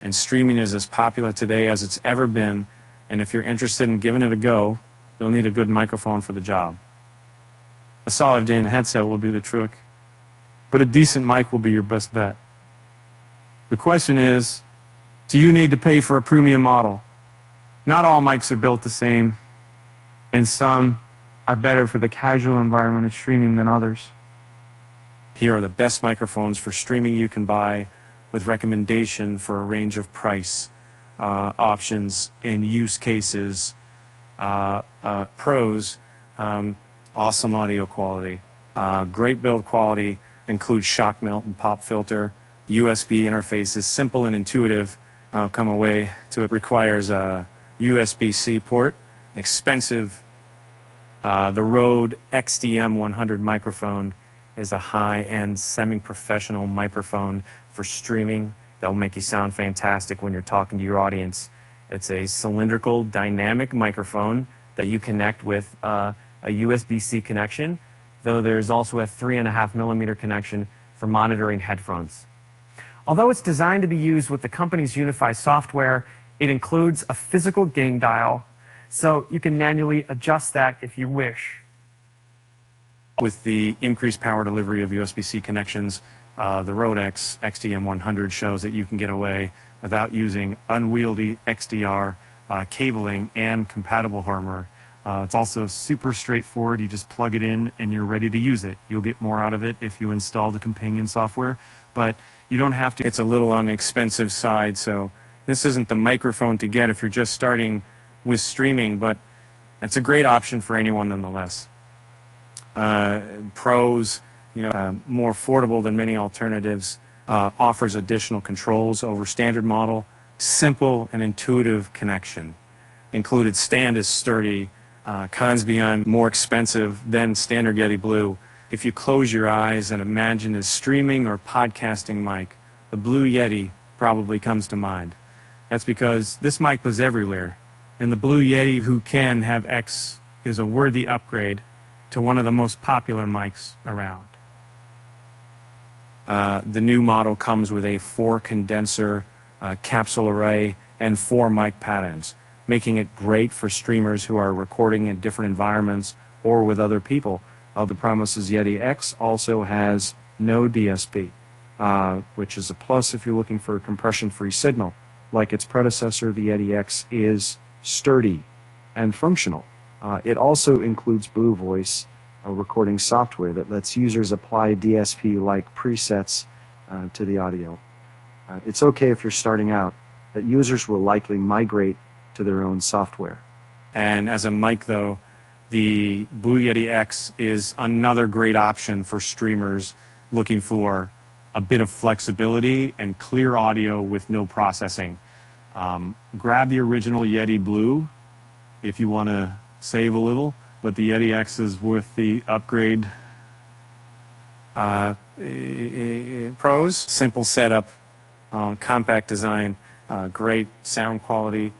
And streaming is as popular today as it's ever been. And if you're interested in giving it a go, you'll need a good microphone for the job. A solid gain headset will do the trick, but a decent mic will be your best bet. The question is, do you need to pay for a premium model? Not all mics are built the same, and some are better for the casual environment of streaming than others. Here are the best microphones for streaming you can buy, with recommendation for a range of price options and use cases. Pros, awesome audio quality, great build quality, includes shock mount and pop filter, USB interfaces, simple and intuitive. Come away to it. Requires a USB-C port, expensive. The Rode XDM100 microphone is a high-end semi-professional microphone for streaming that will make you sound fantastic when you're talking to your audience. It's a cylindrical dynamic microphone that you connect with a USB-C connection, though there's also a 3.5mm connection for monitoring headphones. Although it's designed to be used with the company's Unify software, it includes a physical gain dial, so you can manually adjust that if you wish. With the increased power delivery of USB-C connections, the Rode XDM100 shows that you can get away without using unwieldy XDR cabling and compatible hardware. It's also super straightforward. You just plug it in and you're ready to use it. You'll get more out of it if you install the companion software, but you don't have to. It's a little on the expensive side, so this isn't the microphone to get if you're just starting with streaming, but it's a great option for anyone nonetheless. Pros, more affordable than many alternatives, offers additional controls over standard model, simple and intuitive connection. Included stand is sturdy. Cons beyond, more expensive than standard Yeti Blue. If you close your eyes and imagine a streaming or podcasting mic, the Blue Yeti probably comes to mind. That's because this mic was everywhere, and the Blue Yeti who can have X is a worthy upgrade to one of the most popular mics around. The new model comes with a 4 condenser capsule array and 4 mic patterns, making it great for streamers who are recording in different environments or with other people. The Promises Yeti X also has no DSP, which is a plus if you're looking for a compression-free signal. Like its predecessor, the Yeti X is sturdy and functional. It also includes Blue Voice, a recording software that lets users apply DSP-like presets to the audio. It's okay if you're starting out, but users will likely migrate to their own software. And as a mic, though, the Blue Yeti X is another great option for streamers looking for a bit of flexibility and clear audio with no processing. Grab the original Yeti Blue if you want to save a little, but the Yeti X is worth the upgrade. Pros, simple setup, compact design, great sound quality.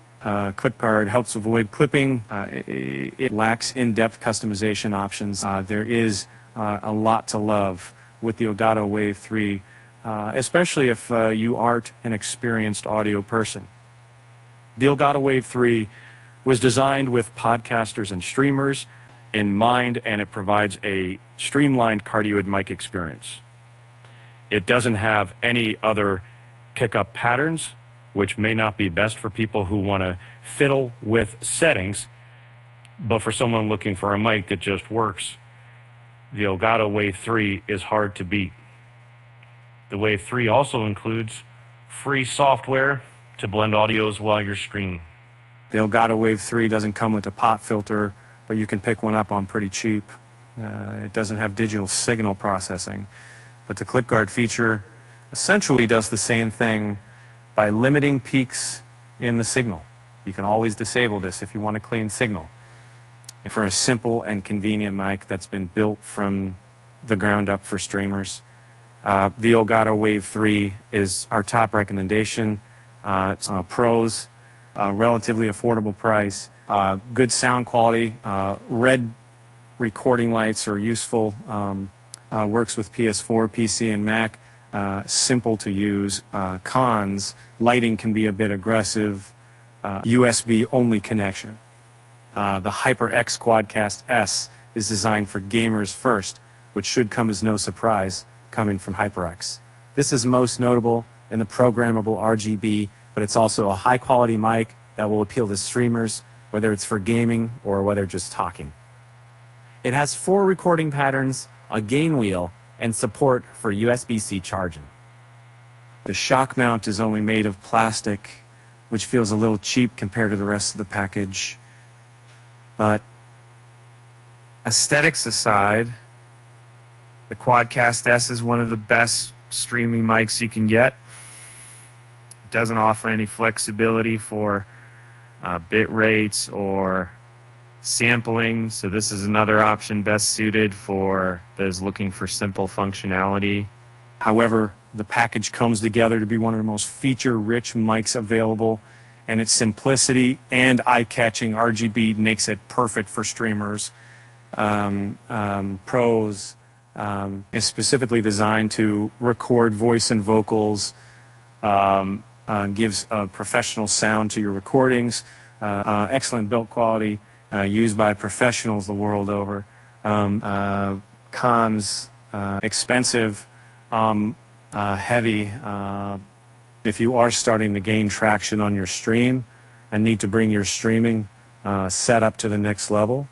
Clip guard helps avoid clipping. It lacks in-depth customization options. There is a lot to love with the Elgato Wave 3, especially if you aren't an experienced audio person. The Elgato Wave 3 was designed with podcasters and streamers in mind, and it provides a streamlined cardioid mic experience. It doesn't have any other pickup patterns, which may not be best for people who want to fiddle with settings, but for someone looking for a mic that just works, the Elgato Wave 3 is hard to beat. The Wave 3 also includes free software to blend audios while you're streaming. The Elgato Wave 3 doesn't come with a pop filter, but you can pick one up on pretty cheap. It doesn't have digital signal processing, but the clip guard feature essentially does the same thing by limiting peaks in the signal. You can always disable this if you want a clean signal. And for a simple and convenient mic that's been built from the ground up for streamers, the Elgato Wave 3 is our top recommendation. It's pros, relatively affordable price, good sound quality, red recording lights are useful, works with PS4, PC, and Mac. simple to use. Cons, lighting can be a bit aggressive. USB only connection. The HyperX Quadcast S is designed for gamers first, which should come as no surprise coming from HyperX. This is most notable in the programmable RGB, but it's also a high quality mic that will appeal to streamers, whether it's for gaming or whether just talking. It has 4 recording patterns, a gain wheel, and support for USB-C charging. The shock mount is only made of plastic, which feels a little cheap compared to the rest of the package. But aesthetics aside, the Quadcast S is one of the best streaming mics you can get. It doesn't offer any flexibility for bit rates or sampling, so this is another option best suited for those looking for simple functionality. However, the package comes together to be one of the most feature-rich mics available, and its simplicity and eye-catching RGB makes it perfect for streamers. Pros is specifically designed to record voice and vocals, gives a professional sound to your recordings, excellent build quality, used by professionals the world over. Cons, expensive, heavy. If you are starting to gain traction on your stream and need to bring your streaming setup to the next level,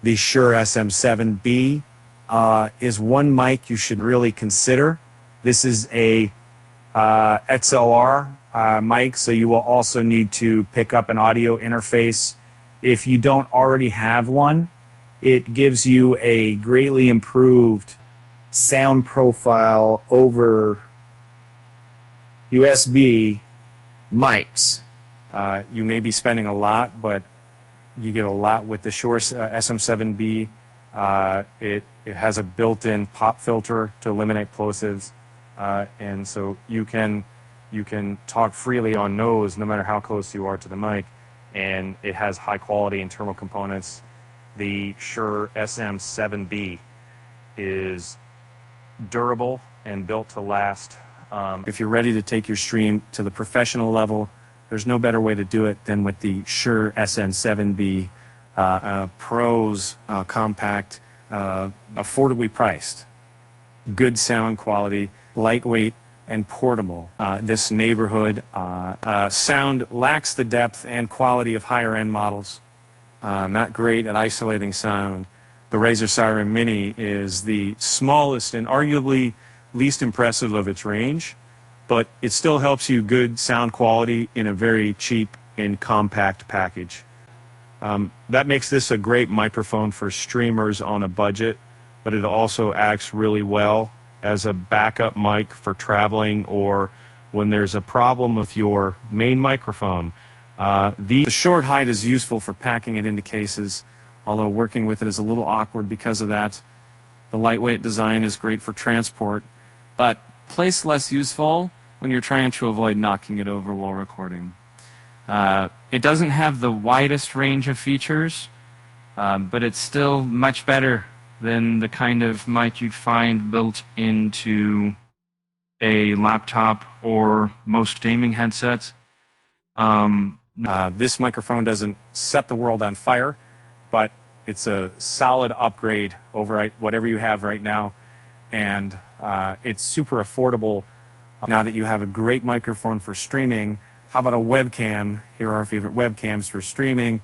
the Shure SM7B is one mic you should really consider. This is a XLR mic, so you will also need to pick up an audio interface. If you don't already have one, it gives you a greatly improved sound profile over USB mics. You may be spending a lot, but you get a lot with the Shure SM7B. It has a built-in pop filter to eliminate plosives, and so you can talk freely on nose no matter how close you are to the mic, and it has high quality internal components. The Shure SM7B is durable and built to last. If you're ready to take your stream to the professional level, there's no better way to do it than with the Shure SM7B Pros, compact, affordably priced, good sound quality, lightweight, and portable. This neighborhood sound lacks the depth and quality of higher-end models. Not great at isolating sound. The Razer Siren Mini is the smallest and arguably least impressive of its range, but it still helps you good sound quality in a very cheap and compact package. That makes this a great microphone for streamers on a budget, but it also acts really well as a backup mic for traveling or when there's a problem with your main microphone. The short height is useful for packing it into cases, although working with it is a little awkward because of that. The lightweight design is great for transport, but place less useful when you're trying to avoid knocking it over while recording. It doesn't have the widest range of features, but it's still much better than the kind of mic you'd find built into a laptop or most gaming headsets. This microphone doesn't set the world on fire, but it's a solid upgrade over whatever you have right now, and it's super affordable. Now that you have a great microphone for streaming, how about a webcam? Here are our favorite webcams for streaming.